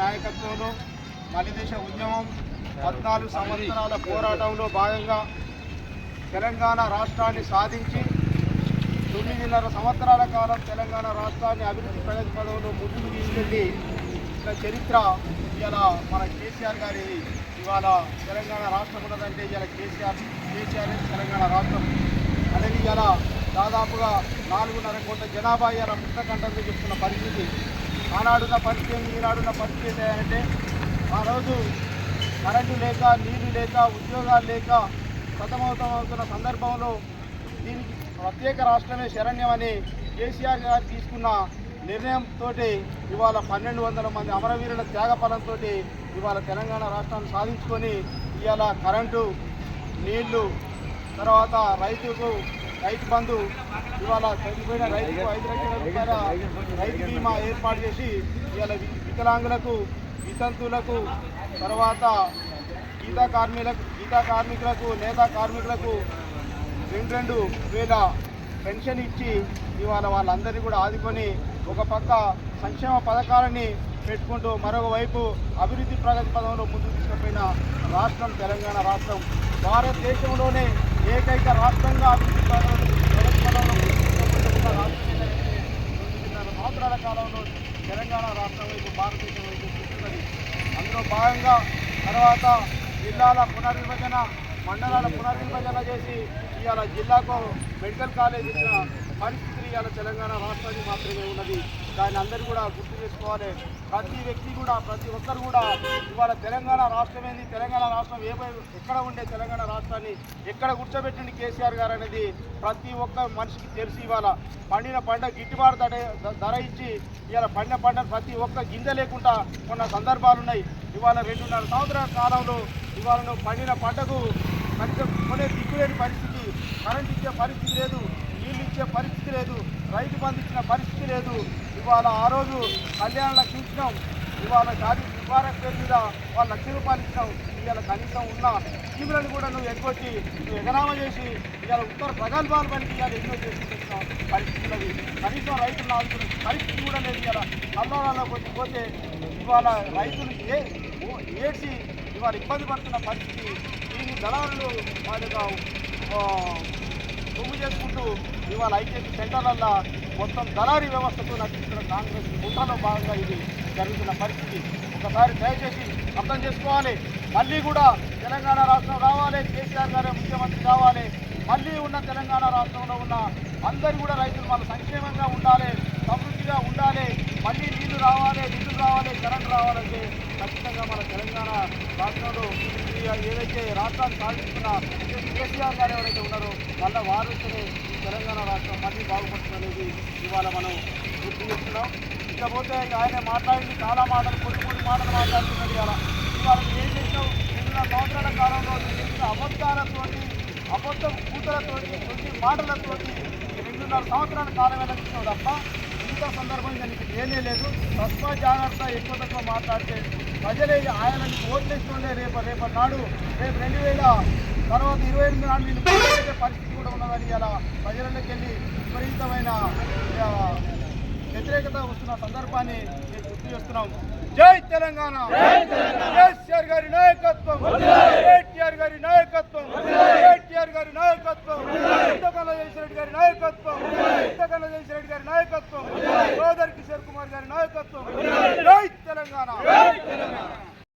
నాయకత్వంలో మలిదేశ ఉద్యమం 14 సంవత్సరాల పోరాటంలో భాగంగా తెలంగాణ రాష్ట్రాన్ని సాధించి 9.5 సంవత్సరాల కాలం తెలంగాణ రాష్ట్రాన్ని అభివృద్ధి ప్రగతి పదంలో ముందుకు తీసుకెళ్ళి చరిత్ర ఇలా మన కేసీఆర్ గారి ఇవాళ తెలంగాణ రాష్ట్రం ఉన్నదంటే ఇలా కేసీఆర్ తెలంగాణ రాష్ట్రం అనేది ఇలా దాదాపుగా 4.5 కోట్ల జనాభా ఇలా పుస్తకంటంతో చెప్తున్న పరిస్థితి. ఆనాడున్న పరిస్థితి ఈనాడున్న పరిస్థితి అంటే ఆ రోజు కరెంటు లేక నీళ్లు లేక ఉద్యోగాలు లేక సతమతమవుతున్న సందర్భంలో దీనికి ప్రత్యేక రాష్ట్రమే శరణ్యమని కేసీఆర్ గారు తీసుకున్న నిర్ణయంతో ఇవాళ 1200 మంది అమరవీరుల త్యాగఫలంతో ఇవాళ తెలంగాణ రాష్ట్రాన్ని సాధించుకొని ఇవాళ కరెంటు నీళ్లు తర్వాత రైతు బంధు ఇవాళ చనిపోయిన రైతుకు 5 లక్షల రూపాయల రైతు బీమా ఏర్పాటు చేసి ఇవాళ వికలాంగులకు వితంతువులకు తర్వాత గీతా కార్మికులకు నేతా కార్మికులకు 2,000 పెన్షన్ ఇచ్చి ఇవాళ వాళ్ళందరినీ కూడా ఆదుకొని ఒక పక్క సంక్షేమ పథకాలని పెట్టుకుంటూ మరొక వైపు అభివృద్ధి ప్రగతి పదంలో ముందుకు తీసుకుపోయిన రాష్ట్రం తెలంగాణ రాష్ట్రం. భారతదేశంలోనే ఏకైక రాష్ట్రంగా అభివృద్ధి ప్రగతి పదంలో ముందుకు రాష్ట్రం 9.5 సంవత్సరాల కాలంలో తెలంగాణ రాష్ట్రం వైపు భారతదేశం వైపు చూస్తున్నది. అందులో భాగంగా తర్వాత జిల్లాల పునర్విభజన మండలాల పునర్విభజన చేసి ఇవాళ జిల్లాకు మెడికల్ కాలేజ్ ఇచ్చిన పరిస్థితి ఇవాళ తెలంగాణ రాష్ట్రానికి మాత్రమే ఉన్నది. దాన్ని అందరూ కూడా గుర్తు చేసుకోవాలి. ప్రతి వ్యక్తి కూడా ప్రతి ఒక్కరు కూడా ఇవాళ తెలంగాణ రాష్ట్రం ఏంది, తెలంగాణ రాష్ట్రం ఎక్కడ ఉండే తెలంగాణ రాష్ట్రాన్ని ఎక్కడ కూర్చోబెట్టింది కేసీఆర్ గారు అనేది ప్రతి ఒక్క మనిషికి తెలిసి ఇవాళ పండిన పంట గిట్టుబాటు ధర ఇచ్చి ఇవాళ పండిన పంట ప్రతి ఒక్క గింజ లేకుండా కొన్న సందర్భాలు ఉన్నాయి. ఇవాళ 2.5 సంవత్సరాల కాలంలో ఇవాళ నువ్వు పండిన పంటకు కనీసం కొనే దిక్కులేని పరిస్థితి, కరెంట్ ఇచ్చే పరిస్థితి లేదు, నీళ్ళు ఇచ్చే పరిస్థితి లేదు, రైతు బంధు ఇచ్చిన పరిస్థితి లేదు. ఇవాళ ఆ రోజు కళ్యాణ లక్ష్మి ఇచ్చినాం, ఇవాళ జాతి నివారణ పేరు మీద వాళ్ళు 1,00,000 రూపాయలు ఇచ్చినాం. ఇవాళ కనీసం ఉన్న స్కీములను కూడా నువ్వు ఎగ్గొట్టి నువ్వు ఎగనామా చేసి ఇవాళ ఉత్తర ప్రగల్భాలు పనికి ఇవాళ ఎన్నో చేసుకుంటున్నాం పరిస్థితులవి. కనీసం రైతులను ఆదుకునే పరిస్థితి కూడా లేదు. ఇవాళ కల్లోరాల్లో పోతే ఇవాళ రైతులు ఏడ్చి ఇవాళ ఇబ్బంది పడుతున్న పరిస్థితి. దీన్ని దళారులు వాళ్ళగా సొమ్ము చేసుకుంటూ ఇవాళ ఐకేపీ సెంటర్లల్లో మొత్తం దళారీ వ్యవస్థతో నడిపిస్తున్న కాంగ్రెస్ కుట్రలో భాగంగా ఇది జరుగుతున్న పరిస్థితి. ఒకసారి దయచేసి అర్థం చేసుకోవాలి. మళ్ళీ కూడా తెలంగాణ రాష్ట్రం రావాలి, కేసీఆర్ గారే ముఖ్యమంత్రి కావాలి. మళ్ళీ ఉన్న తెలంగాణ రాష్ట్రంలో ఉన్న అందరూ కూడా రైతులు మన సంక్షేమంగా ఉండాలి, సమృద్ధిగా ఉండాలి. మళ్ళీ నీళ్లు రావాలి, నిధులు రావాలి, కరెంటు రావాలంటే ఖచ్చితంగా మన తెలంగాణ రాష్ట్రంలో ఏదైతే రాష్ట్రాన్ని సాధిస్తున్న కేసీఆర్ గారు ఎవరైతే ఉన్నారో వాళ్ళ వారిస్తేనే ఈ తెలంగాణ రాష్ట్రం మళ్ళీ బాగుపడుతుందనేది ఇవాళ మనం గుర్తు చేస్తున్నాం. ఇకపోతే ఆయన మాట్లాడింది చాలా మాటలు, కొన్ని మాటలు మాట్లాడుతున్నది. ఇవాళ ఏం చేసినావు 2.5 సంవత్సరాల కాలంలో చేసిన అబద్ధాలతోటి అబద్ధం కూతులతోటి కొన్ని మాటలతోటి 2.5 సంవత్సరాల కాలం వెళ్ళిస్తున్నావు తప్ప ఇంత సందర్భం దానికి ఏమీ లేదు. తక్కువ జాగ్రత్త ఎక్కువ తక్కువ మాట్లాడితే ప్రజలే ఆయనని ఓట్లేస్తుండే రేపటి నాడు రేపు 2000 తర్వాత 28 నాడు వీళ్ళు పోరాడే పరిస్థితి కూడా ఉన్నదని ఇలా ప్రజలలోకి వెళ్ళి విపరీతమైన వ్యతిరేకత వస్తున్న సందర్భాన్ని మేము గుర్తు చేస్తున్నాం. జై తెలంగాణ, కేసీఆర్ గారి నాయకత్వం, కేటీఆర్ గారి నాయకత్వం, కేటీఆర్ గారి నాయకత్వం, ఇంతకన్నా జయశ్రెడ్డి గారి నాయకత్వం, ఇంతకన్నా జయశ్రెడ్డి గారి నాయకత్వం, సోదరి కిషోర్ కుమార్ గారి నాయకత్వం. జై తెలంగాణ.